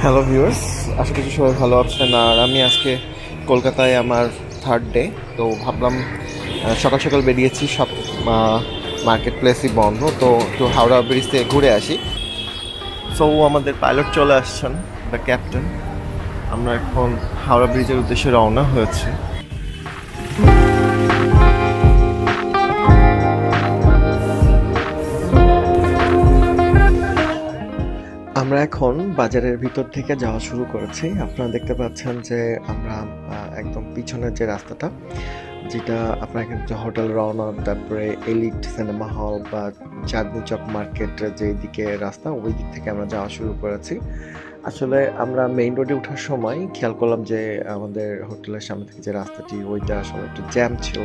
Hello viewers, আশা করছি সবাই ভালো আছেন। আর আমি আজকে কলকাতায় আমার থার্ড ডে, তো ভাবলাম সকাল সকাল বেরিয়েছি, সব মার্কেট প্লেসই বন্ধ, তো একটু হাওড়া ব্রিজ থেকে ঘুরে আসি। সো আমাদের পাইলট চলে আসছেন, দ্য ক্যাপ্টেন। আমরা এখন হাওড়া ব্রিজের উদ্দেশ্যে রওনা হয়েছি। আমরা এখন বাজারের ভিতর থেকে যাওয়া শুরু করেছি। আপনারা দেখতে পাচ্ছেন যে আমরা একদম পিছনের যে রাস্তাটা, যেটা আপনারা কিন্তু হোটেল রওনা, তারপরে এলিট সিনেমা হল বা চাঁদনি চক মার্কেটের যে দিকে রাস্তা, ওই দিক থেকে আমরা যাওয়া শুরু করেছি। আসলে আমরা মেইন রোডে ওঠার সময় খেয়াল করলাম যে আমাদের হোটেলের সামনে থেকে যে রাস্তাটি, ওইটা আসলে একটু জ্যাম ছিল,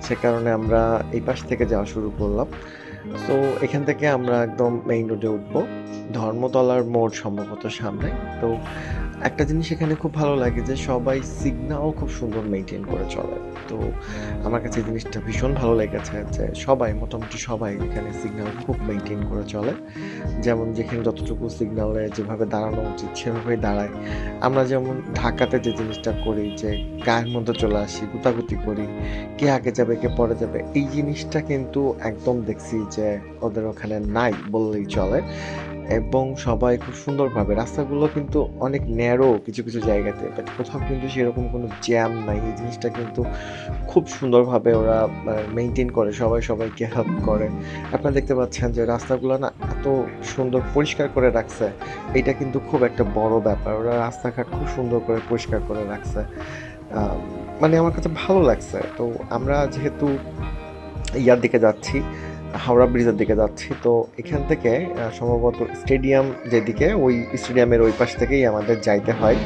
সে কারণে আমরা এই পাশ থেকে যাওয়া শুরু করলাম। তো এখান থেকে আমরা একদম মেইন রোডে উঠবো, ধর্মতলার মোড় সম্ভবত সামনে। তো একটা জিনিস এখানে খুব ভালো লাগে যে সবাই সিগন্যাল খুব সুন্দর মেনটেন করে চলে। তো আমার কাছে এই জিনিসটা ভীষণ ভালো লেগেছে যে সবাই, মোটামুটি সবাই এখানে সিগন্যাল খুব মেনটেন করে চলে। যেমন যেখানে যতটুকু সিগন্যালে যেভাবে দাঁড়ানো উচিত সেভাবেই দাঁড়ায়। আমরা যেমন ঢাকাতে যে জিনিসটা করি, যে গায়ের মধ্যে চলে আসি, গুতাগুতি করি, কে আগে যাবে কে পরে যাবে, এই জিনিসটা কিন্তু একদম দেখছি যে ওদের ওখানে নাই বললেই চলে। এবং সবাই খুব সুন্দরভাবে, রাস্তাগুলো কিন্তু অনেক ন্যারো কিছু কিছু জায়গাতে, বাট কোথাও কিন্তু সেরকম কোনো জ্যাম নাই। এই জিনিসটা কিন্তু খুব সুন্দরভাবে ওরা মেনটেন করে, সবাই সবাইকে হেল্প করে। আপনারা দেখতে পাচ্ছেন যে রাস্তাগুলো না এত সুন্দর পরিষ্কার করে রাখছে, এটা কিন্তু খুব একটা বড় ব্যাপার। ওরা রাস্তাঘাট খুব সুন্দর করে পরিষ্কার করে রাখছে, মানে আমার কাছে ভালো লাগছে। তো আমরা যেহেতু ইয়ার দিকে যাচ্ছি, হাওড়া ব্রিজের দিকে যাচ্ছি, তো এখান থেকে সম্ভবত স্টেডিয়াম যেদিকে, ওই স্টেডিয়ামের ওই পাশ থেকেই আমাদের যাইতে হয়।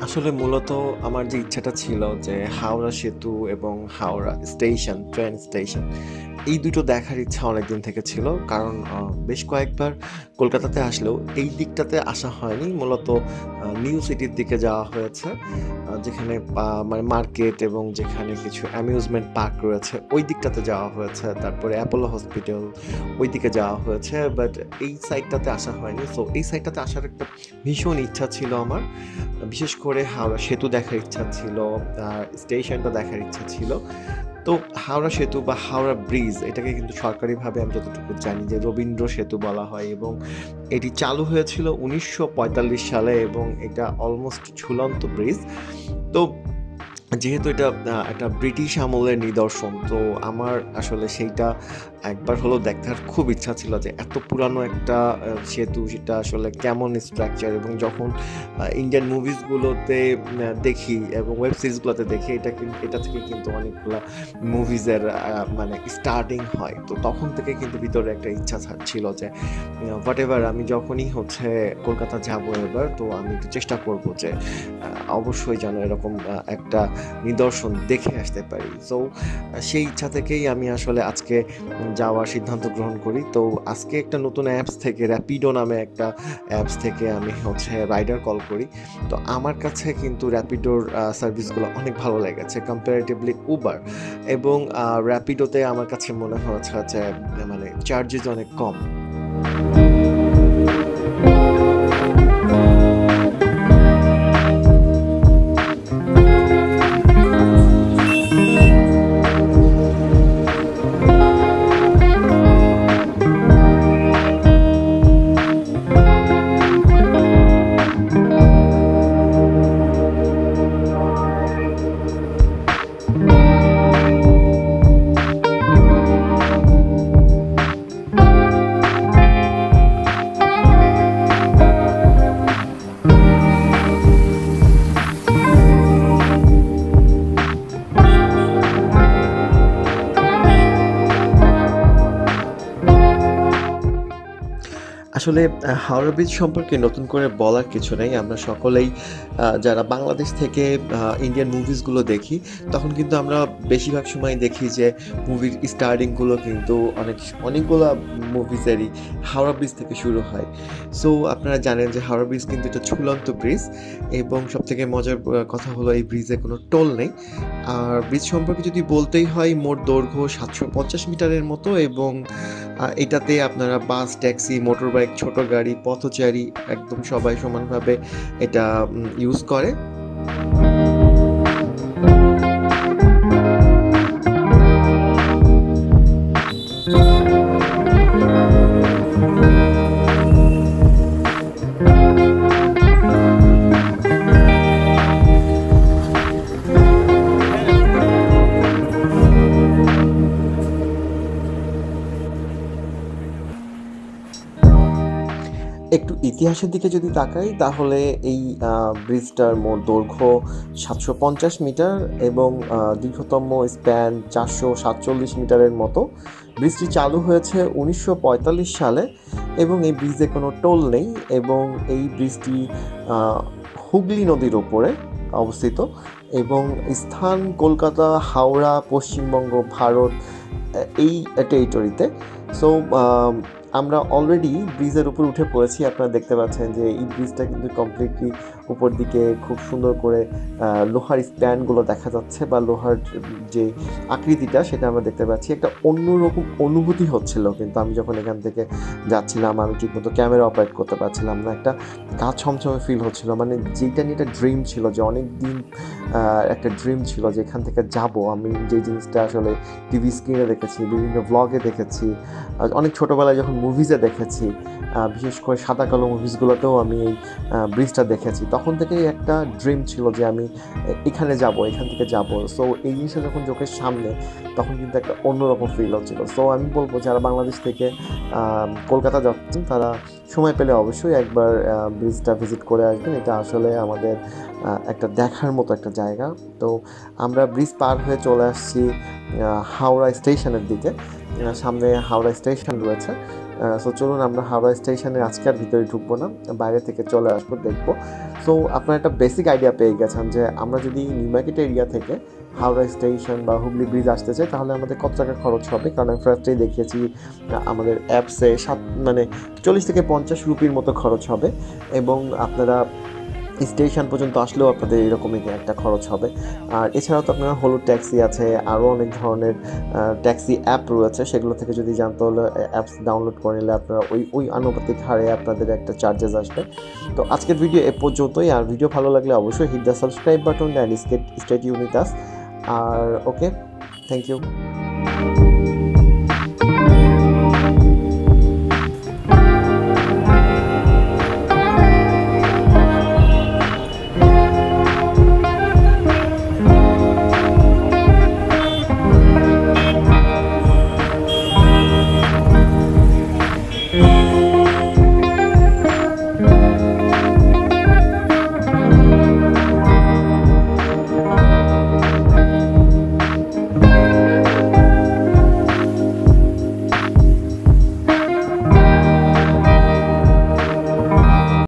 আসলে মূলত আমার যে ইচ্ছাটা ছিল যে হাওড়া সেতু এবং হাওড়া স্টেশন, ট্রেন স্টেশন, এই দুটো দেখার ইচ্ছা অনেকদিন থেকে ছিল। কারণ বেশ কয়েকবার কলকাতাতে আসলেও এই দিকটাতে আসা হয়নি। মূলত নিউ সিটির দিকে যাওয়া হয়েছে, যেখানে মানে মার্কেট এবং যেখানে কিছু অ্যামিউজমেন্ট পার্ক রয়েছে, ওই দিকটাতে যাওয়া হয়েছে। তারপরে অ্যাপোলো হসপিটাল, ওই দিকে যাওয়া হয়েছে, বাট এই সাইডটাতে আসা হয়নি। সো এই সাইডটাতে আসার একটা ভীষণ ইচ্ছা ছিল আমার। বিশেষ করে হাওড়া সেতু দেখার ইচ্ছা ছিল, আর স্টেশনটা দেখার ইচ্ছা ছিল। তো হাওড়া সেতু বা হাওড়া ব্রিজ, এটাকে কিন্তু সরকারিভাবে আমি যতটুকু জানি যে রবীন্দ্র সেতু বলা হয়, এবং এটি চালু হয়েছিল 1945 সালে, এবং এটা অলমোস্ট ঝুলন্ত ব্রিজ। তো যেহেতু এটা একটা ব্রিটিশ আমলের নিদর্শন, তো আমার আসলে সেইটা একবার হলেও দেখার খুব ইচ্ছা ছিল যে এত পুরানো একটা সেতু, সেটা আসলে কেমন স্ট্রাকচার। এবং যখন ইন্ডিয়ান মুভিসগুলোতে দেখি এবং ওয়েব সিরিজগুলোতে দেখি, এটা থেকে কিন্তু অনেকগুলো মুভিজের মানে স্টার্টিং হয়। তো তখন থেকে কিন্তু ভিতরে একটা ইচ্ছা ছিল যে হোয়াট এভার, আমি যখনই কলকাতা যাব এবার, তো আমি একটু চেষ্টা করব যে অবশ্যই যেন এরকম একটা নিদর্শন দেখে আসতে পারি। সো সেই ইচ্ছা থেকেই আমি আসলে আজকে যাওয়ার সিদ্ধান্ত গ্রহণ করি। তো আজকে একটা নতুন অ্যাপস থেকে, র্যাপিডো নামে একটা অ্যাপস থেকে আমি রাইডার কল করি। তো আমার কাছে কিন্তু র্যাপিডোর সার্ভিসগুলো অনেক ভালো লেগেছে কম্পারেটিভলি উবার, এবং র্যাপিডোতে আমার কাছে মনে হয়েছে যে মানে চার্জেস অনেক কম। আসলে হাওড়া ব্রিজ সম্পর্কে নতুন করে বলার কিছু নেই। আমরা সকলেই যারা বাংলাদেশ থেকে ইন্ডিয়ান মুভিসগুলো দেখি, তখন কিন্তু আমরা বেশিরভাগ সময় দেখি যে মুভির স্টার্টিংগুলো কিন্তু অনেকগুলা মুভিসেরই হাওড়া ব্রিজ থেকে শুরু হয়। সো আপনারা জানেন যে হাওড়া ব্রিজ কিন্তু এটা ঝুলন্ত ব্রিজ এবং সবথেকে মজার কথা হলো এই ব্রিজে কোনো টোল নেই। আর ব্রিজ সম্পর্কে যদি বলতেই হয়, মোট দৈর্ঘ্য ৭৫০ মিটারের মতো এবং এটাতে আপনারা বাস, ট্যাক্সি, মোটরবাইক, ছোট গাড়ি, পথচারী একদম সবাই সমানভাবে এটা ইউজ করে। একটু ইতিহাসের দিকে যদি তাকাই তাহলে এই ব্রিজটার মোট দৈর্ঘ্য ৭৫০ মিটার এবং দীর্ঘতম স্প্যান ৪৪৭ মিটারের মতো। ব্রিজটি চালু হয়েছে ১৯৪৫ সালে এবং এই ব্রিজে কোনো টোল নেই এবং এই ব্রিজটি হুগলি নদীর ওপরে অবস্থিত এবং স্থান কলকাতা, হাওড়া, পশ্চিমবঙ্গ, ভারত এই টেরিটরিতে। সো আমরা অলরেডি ব্রিজের উপর উঠে পড়েছি। আপনারা দেখতে পাচ্ছেন যে এই ব্রিজটা কিন্তু কমপ্লিটলি উপর দিকে খুব সুন্দর করে লোহার স্প্যানগুলো দেখা যাচ্ছে বা লোহার যে আকৃতিটা সেটা আমরা দেখতে পাচ্ছি। একটা অন্যরকম অনুভূতি হচ্ছিল কিন্তু আমি যখন এখান থেকে যাচ্ছিলাম, আমি ঠিকমতো ক্যামেরা অপারেট করতে পারছিলাম না। একটা গা ছমছমে ফিল হচ্ছিল, মানে যেটা নিয়ে একটা ড্রিম ছিল, যে অনেক দিন একটা ড্রিম ছিল যে এখান থেকে যাব। আমি যে জিনিসটা আসলে টিভি স্ক্রিনে দেখেছি, বিভিন্ন ব্লগে দেখেছি, অনেক ছোটোবেলায় যখন মুভিজে দেখেছি, বিশেষ করে সাদা কালো মুভিসগুলোতেও আমি এই ব্রিজটা দেখেছি। তখন থেকেই একটা ড্রিম ছিল যে আমি এখানে যাব, এখান থেকে যাব। সো এই জিনিসটা যখন চোখের সামনে, তখন কিন্তু একটা অন্যরকম ফিল হচ্ছিল। সো আমি বলবো যারা বাংলাদেশ থেকে কলকাতা যাচ্ছেন তারা সময় পেলে অবশ্যই একবার ব্রিজটা ভিজিট করে আসবেন। এটা আসলে আমাদের একটা দেখার মতো একটা জায়গা। তো আমরা ব্রিজ পার হয়ে চলে আসছি হাওড়া স্টেশনের দিকে। সামনে হাওড়া স্টেশন রয়েছে। সো চলুন আমরা হাওড়া স্টেশনে আজকে আর ভিতরে ঢুকবো না, বাইরে থেকে চলে আসবো, দেখবো। সো আপনারা একটা বেসিক আইডিয়া পেয়ে গেছেন যে আমরা যদি নিউ মার্কেট এরিয়া থেকে হাওড়া স্টেশন বা হুগলি ব্রিজ আসতে চাই তাহলে আমাদের কত টাকা খরচ হবে। কারণ আমি ফার্স্টেই দেখিয়েছি আমাদের অ্যাপসে 40 থেকে 50 রুপির মতো খরচ হবে এবং আপনারা স্টেশন পর্যন্ত আসলেও আপনাদের এরকমই একটা খরচ হবে। আর এছাড়াও তো আপনার হলুদ ট্যাক্সি আছে, আরও অনেক ধরনের ট্যাক্সি অ্যাপ রয়েছে, সেগুলো থেকে যদি জানতে হলে অ্যাপস ডাউনলোড করে নিলে আপনারা ওই আনুপাতিক হারে আপনাদের একটা চার্জেস আসবে। তো আজকের ভিডিও এ পর্যন্তই। আর ভিডিও ভালো লাগলে অবশ্যই hit the subscribe button and stay tune with us. আর ওকে, থ্যাংক ইউ।